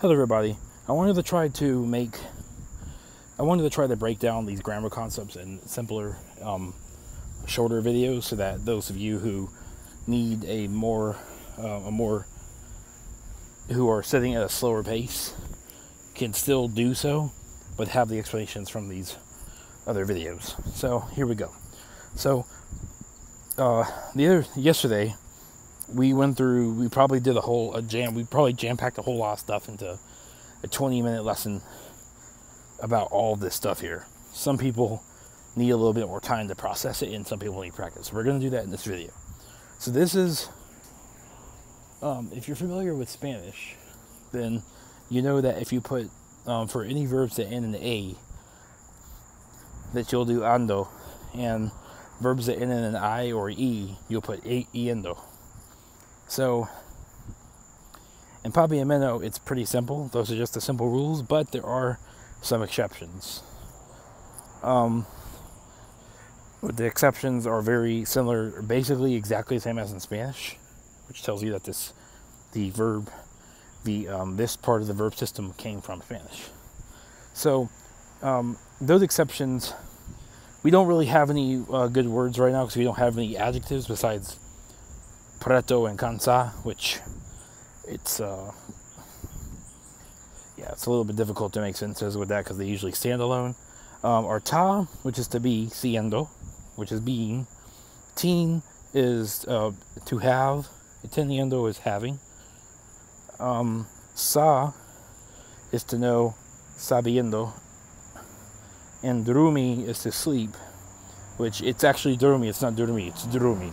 Hello everybody. I wanted to try to break down these grammar concepts in simpler, shorter videos, so that those of you who need who are sitting at a slower pace can still do so, but have the explanations from these other videos. So here we go. So yesterday we probably jam-packed a whole lot of stuff into a 20-minute lesson about all this stuff here. Some people need a little bit more time to process it, and some people need practice. We're going to do that in this video. So this is, if you're familiar with Spanish, then you know that if you put, for any verbs that end in A, that you'll do ando, and verbs that end in an I or E, you'll put iendo. So, in Papiamento, it's pretty simple. Those are just the simple rules, but there are some exceptions. The exceptions are very similar, basically exactly the same as in Spanish, which tells you that this part of the verb system came from Spanish. So, those exceptions, we don't really have any good words right now because we don't have any adjectives besides preto and cansa, which it's a little bit difficult to make sentences with that because they usually stand alone. Or ta, which is to be, siendo, which is being. Teen is to have. Teniendo is having. Sa is to know, sabiendo. And durumi is to sleep, which it's actually durumi, it's not durmi, it's durumi.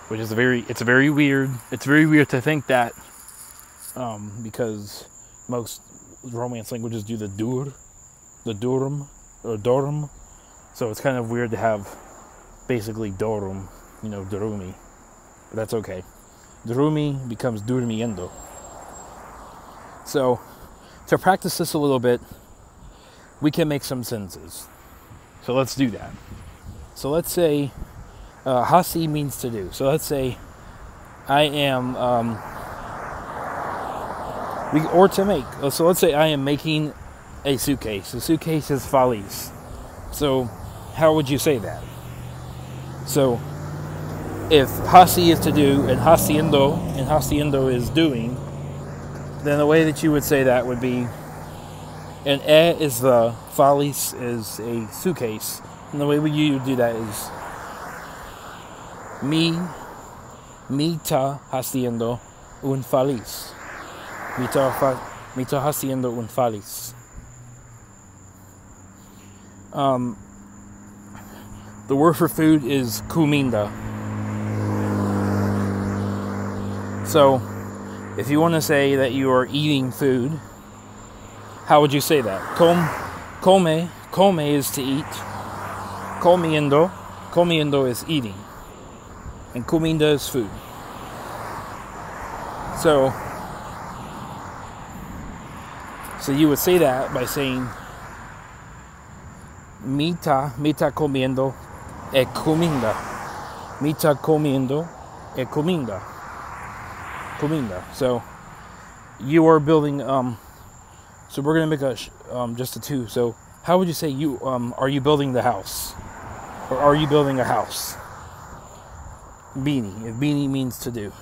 Which is it's very weird to think that, because most Romance languages do the durum, or dorum. So it's kind of weird to have basically dorum, durumi. But that's okay. Durumi becomes durmiendo. So, to practice this a little bit, we can make some sentences. So let's do that. So let's say, hasi means to do. So let's say, I am, So let's say I am making a suitcase. The suitcase is valise. So how would you say that? So if hasi is to do and haciendo is doing, then the way that you would say that would be, and is the valise is a suitcase, and the way you do that is mi ta haciendo un valise. Mi ta haciendo un valise. The word for food is comida. So, if you want to say that you are eating food, how would you say that? Come is to eat. Comiendo is eating. And comida is food. So you would say that by saying Mita comiendo e comida. Mita comiendo e comida. Comida. So you are building. So we're gonna make just a two. So how would you say are you building the house, or are you building a house? Bini. If bini means to do,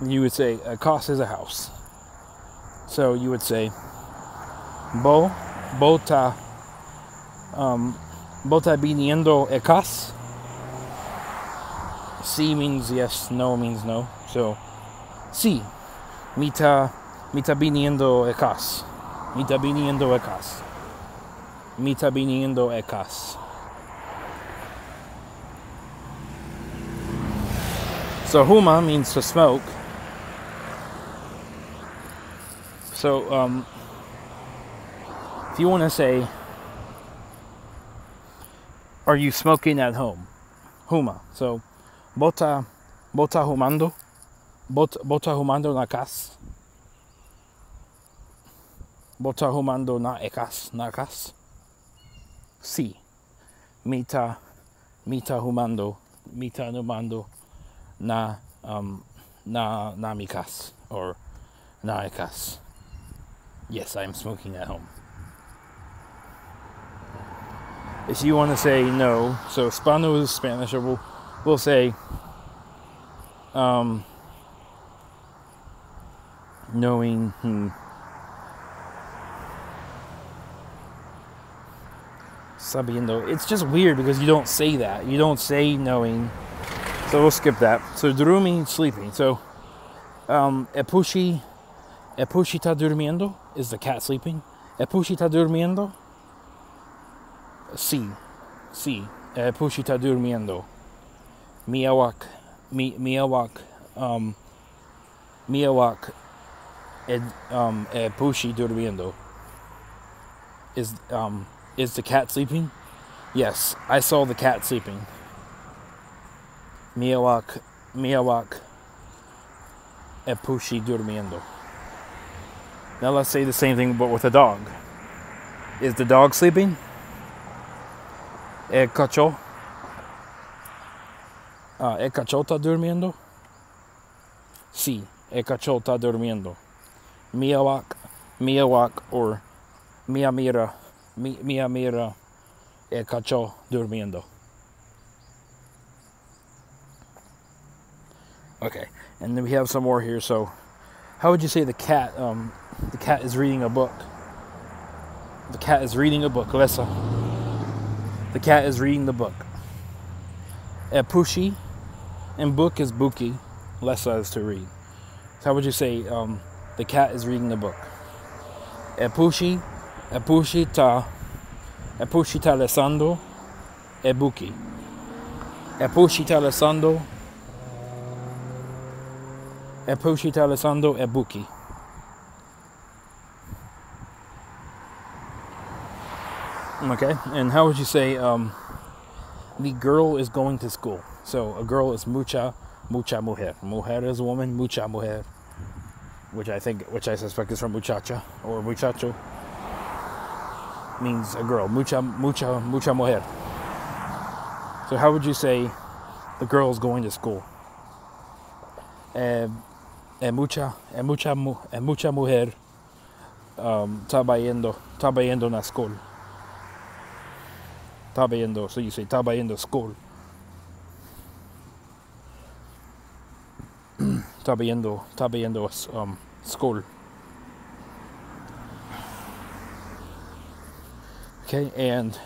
you would say a casa is a house. So you would say bota viniendo a casa. Sí means yes, no means no. So sí, mita viniendo a casa. Mita viniendo a casa. Mita viniendo a casa. So huma means to smoke. So if you want to say, are you smoking at home? Huma. So bota humando. Bota humando na casa. Bota humando na casa. Sí. Mita humando na mi casa, or Naikas. Yes, I am smoking at home. If you want to say no, so Spano is Spanish, or we'll say knowing. Sabiendo. It's just weird because you don't say that. You don't say knowing. So we'll skip that. So durumi, sleeping. So Epushi está durmiendo? Is the cat sleeping? Epushi está durmiendo? Sí. Epushi está durmiendo. Miawak. Epushi durmiendo. Is the cat sleeping? Yes, I saw the cat sleeping. Miawak. Epushi durmiendo. Now let's say the same thing but with a dog. Is the dog sleeping? El cacho está durmiendo? Sí, el cacho está durmiendo. Miawak, or mia mira, el cacho durmiendo. Okay, and then we have some more here. So, how would you say the cat? The cat is reading a book. The cat is reading a book. Lesa. The cat is reading the book. Epushi, and book is buki. Lesa is to read. So how would you say the cat is reading the book? Epushi ta lesando e buki. Epushi ta lesando e buki. Okay, and how would you say the girl is going to school? So a girl is mucha mujer. Mujer is a woman, mucha mujer, which I suspect is from muchacha or muchacho. Means a girl. Mucha mujer. So how would you say the girl is going to school? Mucha mujer está yendo na school. So you say está yendo school. Está yendo school. Okay, and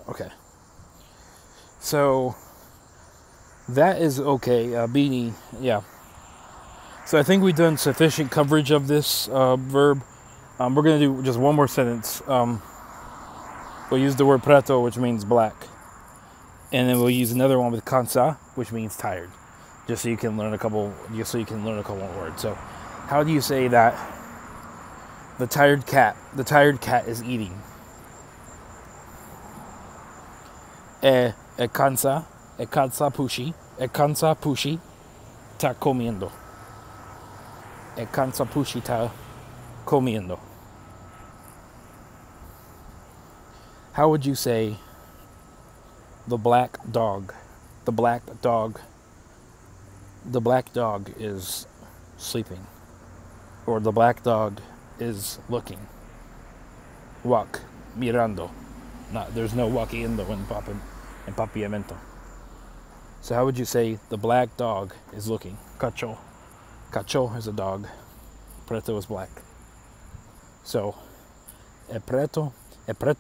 okay. So that is okay. Beanie, yeah. So I think we've done sufficient coverage of this verb. We're going to do just one more sentence. We'll use the word preto, which means black. And then we'll use another one with cansa, which means tired. Just so you can learn a couple more words. So how do you say that the tired cat is eating? Cansa pushi ta comiendo. Cansa pushi ta comiendo. How would you say the black dog is sleeping, or the black dog is looking? Walk, mirando. There's no walkiendo in Papiamento. So how would you say the black dog is looking? Cacho is a dog. Preto is black. So, e preto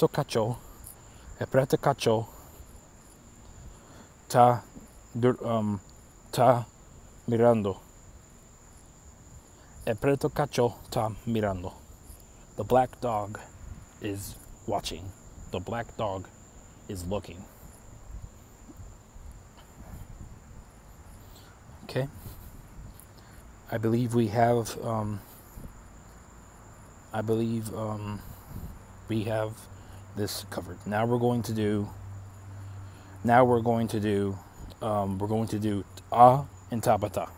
cacho ta mirando. E preto cacho ta mirando. The black dog is watching. The black dog is looking. Okay. I believe we have this covered. Now we're going to do a and tabata.